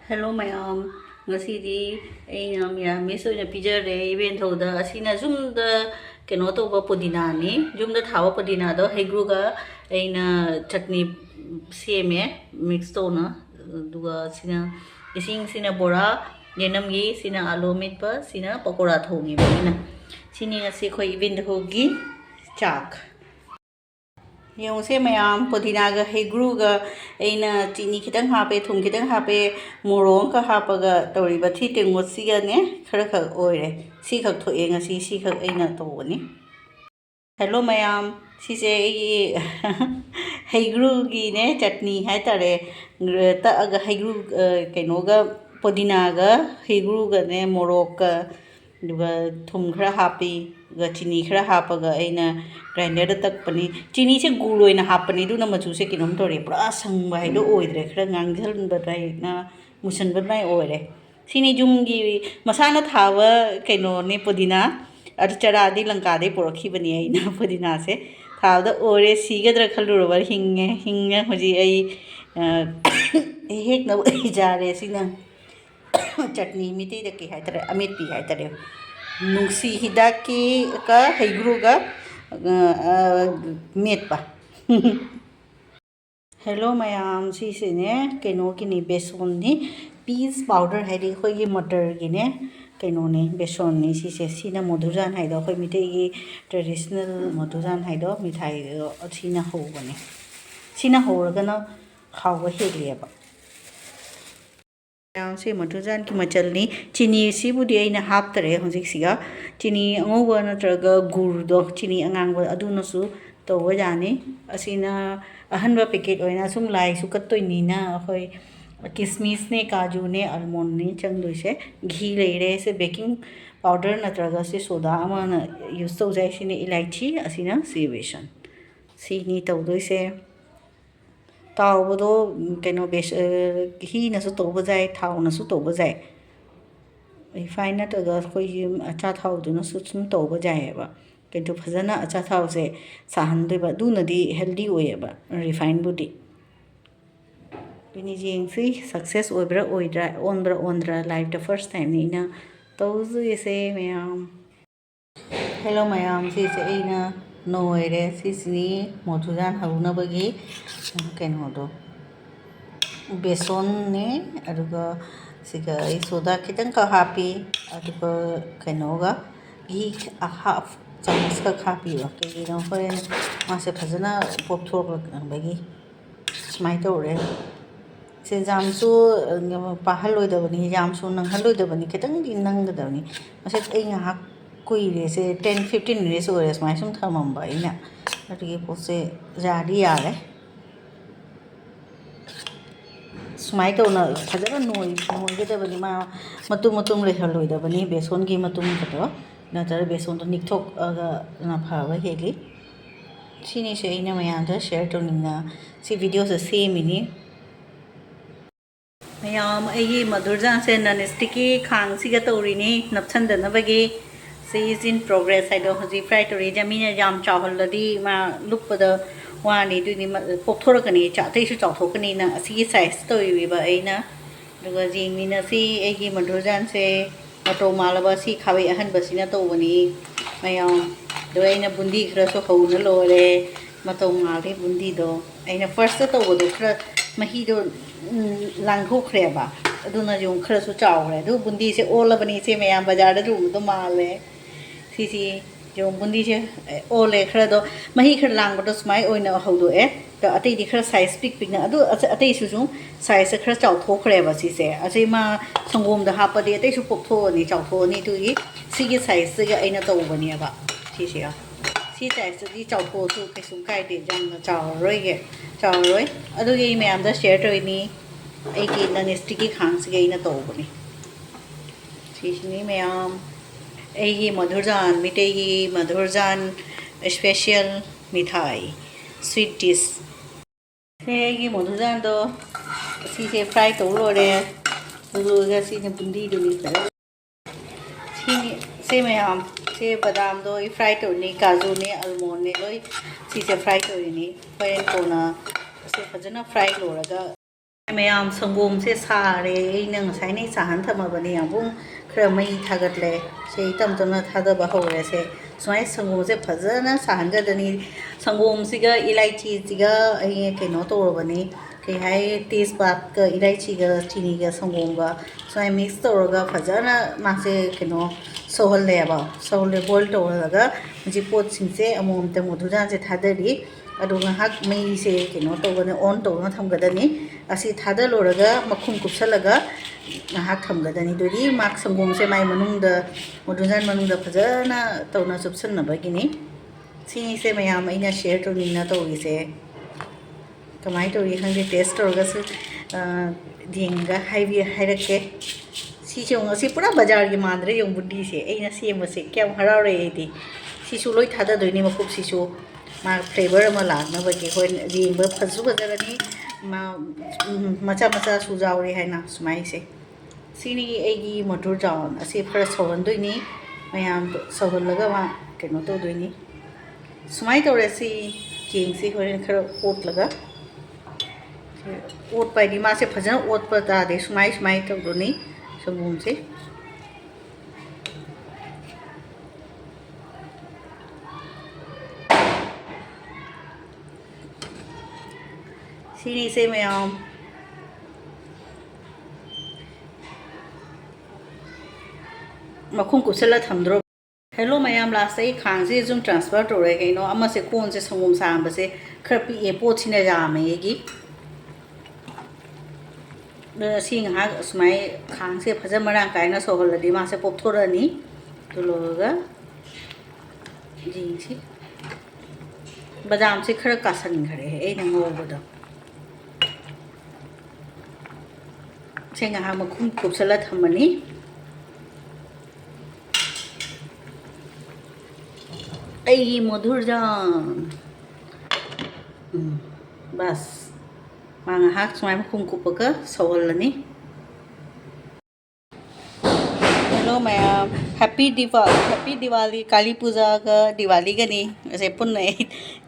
Hello mayam, ngasidi aina miramis oina pijare event hoda asina zoom da keno to ba podina ni zoom da thawa podina do hegruga aina chutney seme mix to na duga sina ising sina bora yenam gi sina alu mit pa sina pakora thongi ba na sini ngasi khoi event hogi chak Yung se mayam podina ga hegru ga aina chini kitang hape thum kitang hape morong ka hapaga tori ba thi teng mo si ga ne khara khak oire si khak tho e nga si khak aina to ni Hello mayam si se hegru gi ne chutney hai tare ta aga hegru kaino ga podina ga hegru ga ne morok ka duga thum khara hapi ga chini khara hapaga aina grinder da tak pani chini se guloi na hapani du na machu se kinom tore pura sang bai do oidre khara ngangjal ba dai na musan ba nai oire sini jum gi masana thawa kaino ne podina ar chara di lanka de porokhi bani aina podina se thawda ore sigadra khaluru ba hinge hoji ai hek na jare sina chutney miti de ki haitare amit pi haitare nungsi hidaki ka hegru ga met pa Hello mayam si se ne keno ki ni beson ni peas powder hai ri khoi gi matar gi ne keno ni beson ni si se sina madhurjan hai do khoi mite gi traditional madhurjan hai do mithai sina ho bane sina ho ga na khaw ga he le ba Yang si madhurjan ki machal ni chini si budi aina hap tare hojik siga chini angoba natraga gur do chini angang ba aduna su to wa jani asina ahanba packet oina sum lai su katoi ni na hoi kismis ne kaju ne almond ne changdoi se ghee leire se baking powder natraga se soda ama na use to jai sine ilaichi asina si besan si ni to doi se tao bo do keno bes hi na su to bo jai thao na su to bo jai refine na to ga khoi acha thao du na su sum to bo jai ba kento phajana acha thao se sahan de ba du na di healthy oye ba refine budi bini jing si success oibra oidra ondra life the first time ni na to zu se mayam Hello mayam si se ina noire si sini madhurjan haruna bagi keno do beson ne aduga siga soda kitang ka happy aduga keno ga ghee a half chamus ka happy wa ke no hore ma se phajana pop thok bagi smai to re se jam su pahal loi da bani jam su nang haloi da bani kitang din nang da bani ase ai nga kui re se 10-15 minutes ore smai sum thamam ba ina adugi po se jadi ya le Smai to na phajana noi ge da bani ma matum le haloi da bani beson gi matum ka to na tar beson to nikthok aga na pha ba heli sini se ina mayam da share to ninga si video se same ni mayam ai madhurjan se nan sticky khang si ga to ri ni napchan da na bagi se is in progress I do hoji fry to ri jamina jam chawal ladi ma lup da wani du ni pok thora kani cha thai su chaw thokani na asi size to wi ba aina duga jing ni na si ai gi madhurjan se auto malaba si khawi ahan basina to bani mayam do aina bundi khra so khau na lo le mato ngale bundi do aina first to do khra mahi do lang khu khre ba aduna jong khra so chaw le du bundi se ola bani se mayam bazar da ru to male si जो बुंदी से ओले खरा दो मही खरा लांग बतो स्माई ओइना हौदो ए तो अतै दि खरा साइज पिक पिक ना अदु अतै सुसु साइज खरा चाव थो खरे बा सि से अजै मा संगोम द हाप दे अतै सु पोक थो नि चाव थो नि तुगी सि गे साइज गे अइना तो बनि बा सि से सि साइज दि चाव थो तु केसु काय दे जंग चाव रोय गे चाव रोय अदु गे मैम द शेयर तो नि ai ki na sticky khang se गे ना तो बनि सि नि ma'am ai madhurjan mitei madhurjan special mithai sweet dish se ai madhurjan do si se fry to lo re lu ga si ne bundi do ni si se mayam se badam do fry to ni kaju ni almond ni loi si se fry to ni pen ko na se phajana fry lo ra ga ma'am संगोम से सारे नई साहन थमबने अबूँ खर मई थागतले से तम तम थादब हौरे से सुमाय संगोम से फजना साहनगदनी संगोम सिगा इलायची सिगा कनो तौरबने कई हाय तेजपात का इलायची का चीनी का संगोम का सुमाय मिक्स तौरगा फजना मासे कनो सोहल्लेबा सोहल्ले बोल तौरगा मुझे पोत सिंसे अमोम तम मधुजान से थादरी अदुगहाक मई से कनो तौबने ऑन तौरना थमगदनी असी थादलोरगा मखुम कुपसलगा हाक थमगदनी दोरी माक संगोम से माई मनुंग मधुजान मनुंग फजना तौना चुपसनबगिनी सिनी से मैम अइना शेयर तौनिना तौरिसे कमाई तौरी खंगे टेस्ट तौरगसु दिंगा हाइबी हाइरके सिसे पूरा बाजार की मानद्रे yung बुद्धि से अइना सेमसे क्या हरारे दी सिसु लोई थाददोइनी मकुप सिसु मा फ्लेवर अमा लागनबगी होय रिंग फजु फजगनी मा मचा मचा सुजावरे हैना सुमाई से सिनी एगी मधुरजान असे फर सौहनदोइनी मैम सौहनलगा मा कनो तौदोइनी सुमाई तौरे सी केंग से होय खर ओट लगा ओट पाइदी मा से फजन ओट पता दे सुमाई सुमाई तौदोनी संगोम से सिनी से ma'am मखुम Kusla थमद्रो hello ma'am last खांग से जो ट्रांसफर तौरे कहीं से कौन से संगोम सांब से खर पीए पोचिने जामेगी सुमाय खांग से फज मरांग कायना सोहलदी मा से पोपथोरनी तो लोगा जी बादाम से खर कासन खरे है ए नंगोबदो सेंगा मखुम कुपसला थमनी आई मधुरजान बस मांगा हाक सुमाय मखुम कुपका सौहलनी हेलो मैम हैप्पी दिवाली काली पूजा का दिवाली गनी ऐसे पुन्ने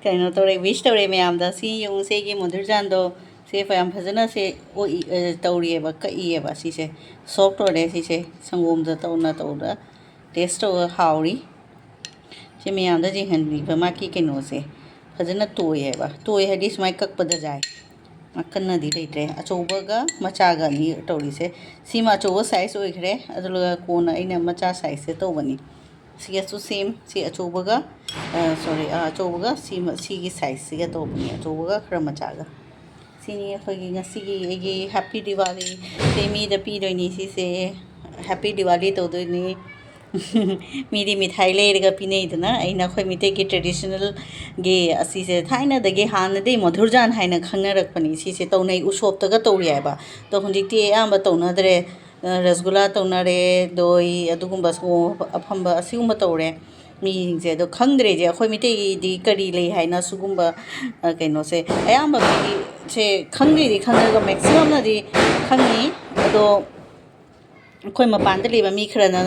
कहीं तौरे विश तौरे मैम दा सी yung से की मधुरजान दो से फयाम फजना से ओ तौरिएबा कईएबा सिसे सॉफ्ट तौरे सिसे संगोम दा तौना तौदा टेस्ट हाउरी से मैम दा जिंहनबीबा माकी कनो से फजना तोयेबा तोय हदी सुमाय ककपदा जाय मकन दी लेट्रे अचौबगा मचागा नी तौरी से सीमा अचौब साइज ओइखरे अदुलगा कोना इना मचा साइज से तौबनी सिगसु सेम सी अचौबगा सॉरी अचौबगा सीमा सीगी साइज सिगा तौबनी अचौबगा खरा मचागा सिनी अखोगी ngasiगी एगी हैप्पी दिवाली सेमी द पीदोइनी सिसे हैप्पी दिवाली तौदोइनी मीदी मिठाई लेरगा पिनेदना अइना खोय मिते की ट्रेडिशनल गे असीसे थाइना दगे हानदे मधुरजान हाइना खंगरकपनी सिसे तौनै उसोपतगा तौरियाबा तो हुंजिकती आंबा तौनदरे रसगुल्ला तौनरे दोई अदुगुंबा सो अफंबा असिगुंबा तौरे मीजे दो खंगद्रे जे खोय मिते दी करी ले हाइना सुगुंबा कइनो से अयाम मी से खंगरी दी खंगरगा मैक्सिमम नदी खंगी अदो अखोई मपान लेब मी खरना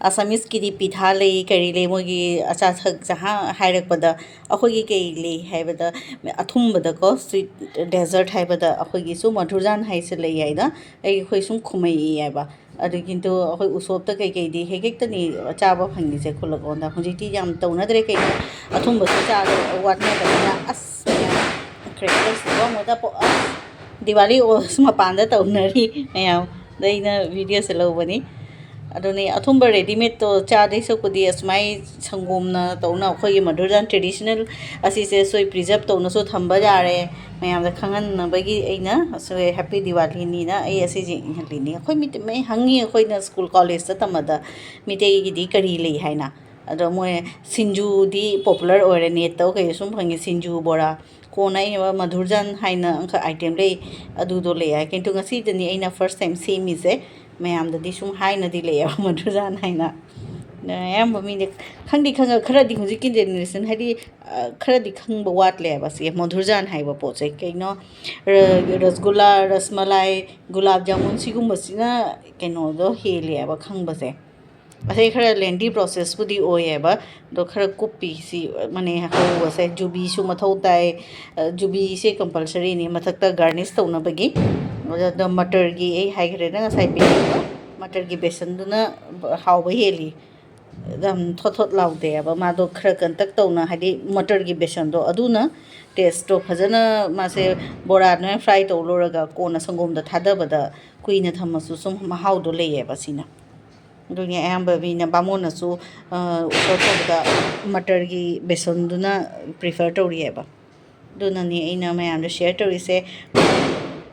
असमीस की पिठा ले करी ले मोगी अचा जहाँ हाइरकपद अखोगी कई ले हाइबद अथुंबद को स्वीट डेजर्ट हाइबद अखोगी सु मधुरजान हाइसे ले याइदा ए खोई सुम खुमई याइबा अदु किंतु अखोई उसोप त कई कई दी हेकेक्तनी चाबा फंगी से खुलकोंदा हुजिती याम तौनदरे कई अथुंब सु चा वाटना दना अस क्रेकर्स मोदा पो दिवाली ओस मपान तौनरी मयाम दैना वीडियो से लौबनी अदुने अथुंब रेडीमेड तो चादे सकुदी असमाई संगोमना तौना अखोई मधुरजान ट्रेडिशनल असीसे सोई प्रिजर्व तौना सो थंबा जारे मयाम दा खंगन बगी एना सो हैप्पी दिवाली नीना ए असे जे हलिनी अखोई मिते मै हंगी अखोइना स्कूल कॉलेज ता तमदा मिते गी करी ले हाइना अदो मोय सिंजू दी पॉपुलर ओरे नेट तो कई सुम फंगी सिंजू बोरा कोना मधुरजान हाइना अंक आइटम ले अदुदो ले है किंतु ngasi दनी अइना फर्स्ट टाइम सेमी से मैम ददी सुम हाइना दी ले मधुरजान हाइना अयाम मी खंदी खंग खरदी हुजिकी जेनरेशन हाइदी खरदी खंग वाट ले बस ये मधुरजान हाइबा पोचे कइनो रसगुल्ला रसमलाई गुलाब जामुन सिगुंबसिना कइनो दो हेले बा खंगबसे असे खरा लेंडी प्रोसेस बुदी ओएबा दो खरा कुपी सी माने होसे जुबी सु मथौ ताई जुबी से कंपलसरी नि मथकता गार्निश तौना बगी ꯑꯗꯨꯗ ꯃꯇꯔꯒꯤ ꯑꯩ ꯍꯥꯏꯈ꯭ꯔꯦꯅ ꯉꯁꯥꯏ ꯕꯦꯁꯟꯗꯣ ꯃꯇꯔꯒꯤ ꯕꯦꯁꯟꯗꯨꯅ ꯍꯥꯎꯕ ꯍꯦꯜꯂꯤ ꯌꯥꯝ ꯊꯣꯠ ꯊꯣꯠ ꯂꯥꯎꯗꯦꯕ ꯃꯥꯗꯣ ꯈꯔ ꯀꯟꯇꯛ ꯇꯧꯅ ꯍꯥꯏꯗꯤ ꯃꯇꯔꯒꯤ ꯕꯦꯁꯟꯗꯣ ꯑꯗꯨꯅ ꯇꯦꯁꯇꯣ ꯐꯖꯅ ꯃꯥꯁꯦ ꯕꯣꯔꯥꯗꯨꯅ ꯐ꯭ꯔꯥꯏ ꯇꯧ ꯂꯣꯏꯔꯒ ꯀꯣꯟꯅ ꯁꯪꯒꯣꯝꯗ ꯊꯥꯗꯕꯗ ꯀꯨꯏꯅ ꯊꯝꯃꯁꯨ ꯁꯨꯝ ꯃꯍꯥꯎꯗꯣ ꯂꯩꯌꯦꯕ ꯁꯤꯅ ꯑꯗꯨꯅꯤ ꯑꯌꯥꯝꯕ ꯃꯤꯅ ꯕꯥꯃꯣꯟꯅꯁꯨ ꯎꯁꯣꯞ ꯇꯧꯕꯗ ꯃꯇꯔꯒꯤ ꯕꯦꯁꯟꯗꯨꯅ ꯄ꯭ꯔꯤꯐꯔ ꯇꯧꯔꯤꯑꯦꯕ ꯑꯗꯨꯅꯅꯤ ꯑꯩꯅ ꯃꯌꯥꯝꯗ ꯁꯦꯌꯔ ꯇꯧꯔꯤꯁꯦ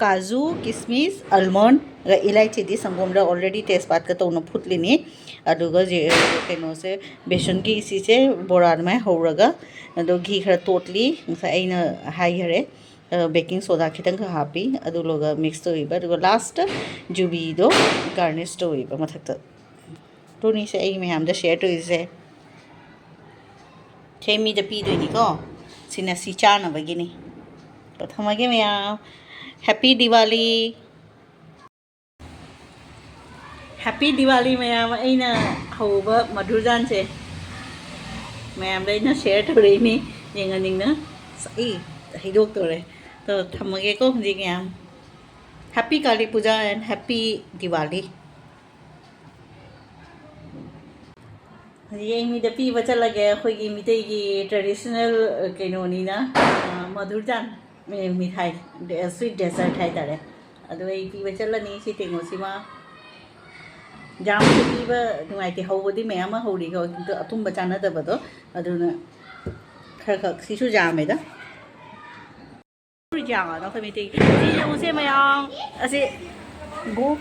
काजू किसमिस अलमंड इलायची संगोम ऑलरेडी तेजपात का तौन फुटलिनी कनो से बेसन की इसी से बोरा में हौरगा घी खर तोटली अना हाईहरे बेकिंग सोडा खितंग हापी मिक्स तौब लास्ट जुबीदो गार्निश तौब मथक तोनी से मैम शेयर तौसे मीद पीदनीको सिना सी चानबगिनी तो थमगे ma'am happy Diwali happy Diwali ma'am अना हौब मधुरजान से मैम शेयर तौरनी येंगनिंगना हिदोक्तोरे तो थमगे को हजी ma'am happy Kali Puja and happy Diwali हजी मीद पीब चलगे अखोगी मितैगी ट्रेडिशनल कइनोनीना मधुरजान मिठाई स्वीट डेजर्ट है तारे पीब चलनी सी तेंगोसीमा जाम पीब नुआइते हौबदी मैम हौरीगो किंतु अथुंब चानदबदो अदुना खर खर सिसु जामेदा जागा खमिते सी जोसे मैम असे गो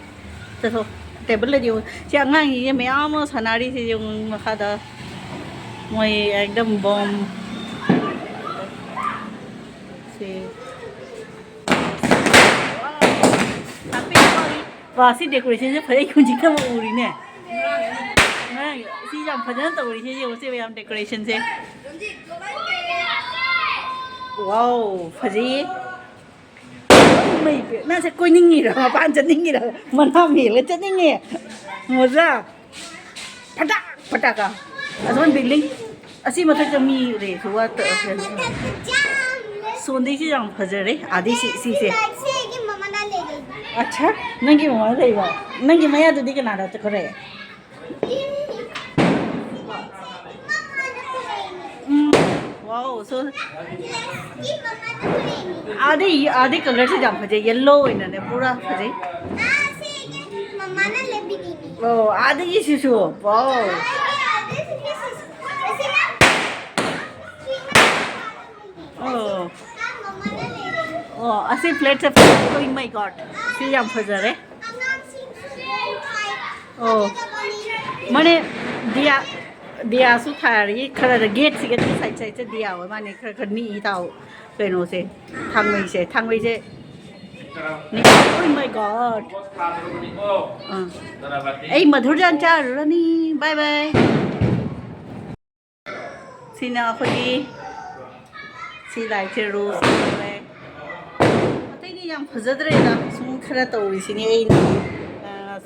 तथो टेबल लदियो सी अंगांग ये मैम सनारी से जो मखादा मोय एकदम बम वासी डेकोरेशन से फरे कुछ कम उड़ी ने सी जाम फजन तौरी से उसे मैम डेकोरेशन से वाओ फजे मई पे ना से कोई नहीं रहा पान चनिंगी रहा मना मेले चनिंगे मजा फटा फटाका अजवन बिल्डिंग असी मथक जमी रे हुआ सोंदे से जाम फजरे आदि सी से अच्छा नंगी ममा लेबा नंगी मया दुदी के नारा चखरे वाओ सो आधे आधे कलर से जाम फजे येलो इनने पूरा फजे मम्मा ने लेबी दी ओ आधे ये शिशु वाओ ओ असी प्लेट से ओ माय गॉड सी जाम फजरे ओ माने दिया दिया सु थारी खर गेट से साइड साइड से दिया हो माने खर खर नी ताओ कनो से थांगमई से ओ माय गॉड ए मधुरजान चारुनी बाय बाय सीना खोगी सी लाइक से रोज याम फजद्रेदा सुम खरा तौरिसिनी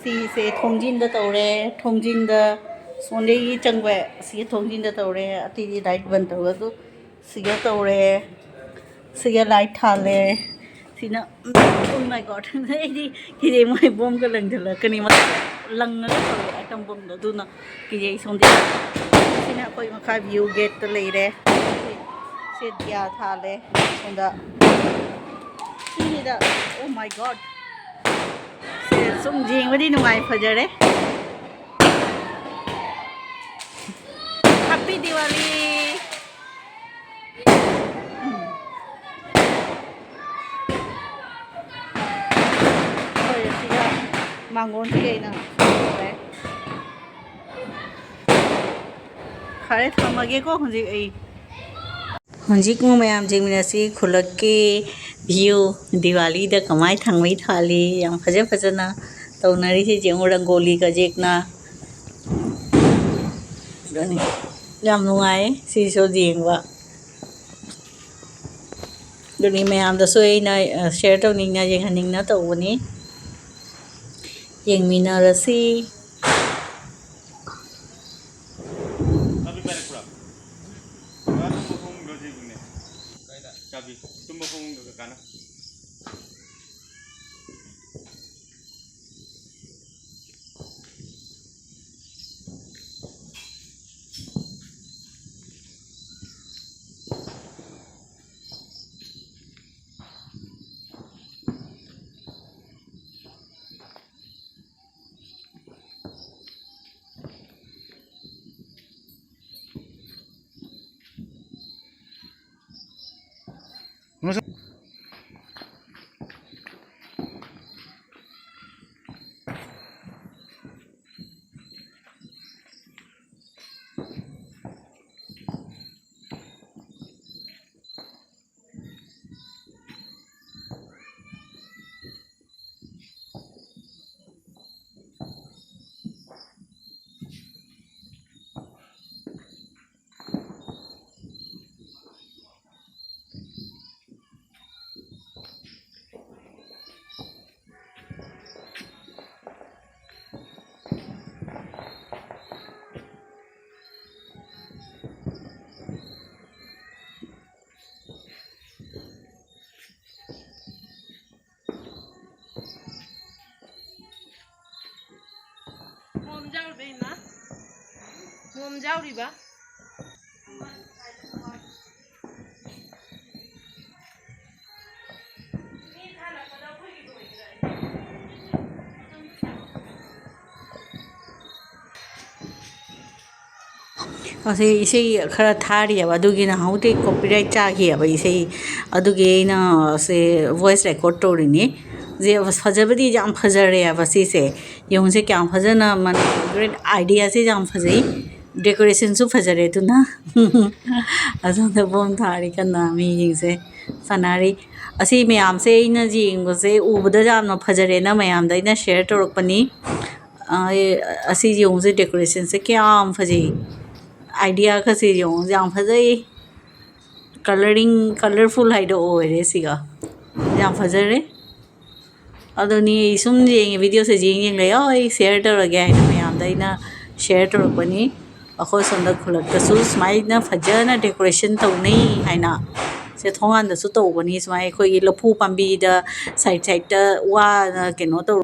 सी से थोंजिन द तौरे थोंजिन द सोंदे yi changwe si thongjin da tawre ati light ban tawga du siga tawre siga light thale sina oh my god ei ki je moi bom ka lang jala kani ma lang na tawre atom bom da du na ki je sonde sina koi ma kha view gate to leire se dia thale sonda sini da oh my god se sum jing wadi nuai phajare happy Diwali मांगोन के ना खरे थमगे को हंजी को ma'am जेमिनासी खुलक के view Diwali the कमाई थांगमई थाली याम फजे फजना तौनारी से जेंग रंगोली का जेकना याम नुआई सिसो जेंगवा दुनी मैम दसो एना share तौनिंगना जेंगहनिंगना तौबनी येंगमिनारसी Bina. Ngom jauh riba. ꯑꯁꯤ ꯏꯁꯩ ꯈꯔ ꯊꯥꯔꯤꯑꯕ ꯑꯗꯨꯒꯤꯅ ꯍꯧꯗꯤ ꯀꯣꯄꯤꯔꯥꯏꯠ ꯆꯥꯈꯤꯑꯕ ꯏꯁꯩ ꯑꯗꯨꯒꯤ ꯑꯩꯅ ꯁꯦ ꯚꯣꯏꯁ ꯔꯦꯀꯣꯔꯠ ꯇꯧꯔꯤꯅꯤ ꯁꯦ ꯐꯖꯕꯗꯤ ꯌꯥꯝ ꯐꯖꯔꯦꯕ ꯁꯤꯁꯦ ꯌꯦꯡꯉꯨꯁꯦ ꯀꯌꯥꯝ ꯐꯖꯅ ꯒ꯭ꯔꯦꯠ ꯑꯥꯏꯗꯤꯌꯥꯁꯦ ꯌꯥꯝ ꯐꯖꯩ ꯗꯦꯀꯣꯔꯦꯁꯟꯁꯨ ꯐꯖꯔꯦ ꯑꯗꯨꯅ ꯑꯁꯣꯝꯗ ꯕꯣꯝ ꯊꯥꯔꯤ ꯀꯟꯅ ꯃꯤꯁꯤꯡꯁꯦ ꯁꯥꯟꯅꯔꯤ ꯑꯁꯤ ꯃꯌꯥꯝꯁꯦ ꯑꯩꯅ ꯌꯦꯡꯕꯁꯦ ꯎꯕꯗ ꯌꯥꯝꯅ ꯐꯖꯔꯦꯅ ꯃꯌꯥꯝꯗ ꯑꯩꯅ ꯁꯦꯌꯔ ꯇꯧꯔꯛꯄꯅꯤ ꯑꯁꯤ ꯌꯦꯡꯉꯨꯁꯦ ꯗꯦꯀꯣꯔꯦꯁꯟꯁꯦ ꯀꯌꯥꯝ ꯐꯖꯩ आइडिया कसे जो जाम फजई कलरिंग कलरफुल हाइडो ओरे सिगा जाम फजरे अदोनी सुम जेंगे वीडियो से जेंगे ले ओय शेयर तौरगे हाइना मयाम दाइना शेयर तौरपनी अखो संद खुलक कसु स्माइना फजना डेकोरेशन तौनै हाइना से थोंगान दसु तौबनी स्माइ खोई लफु पांबी दा साइड साइड दा वा केनो तौ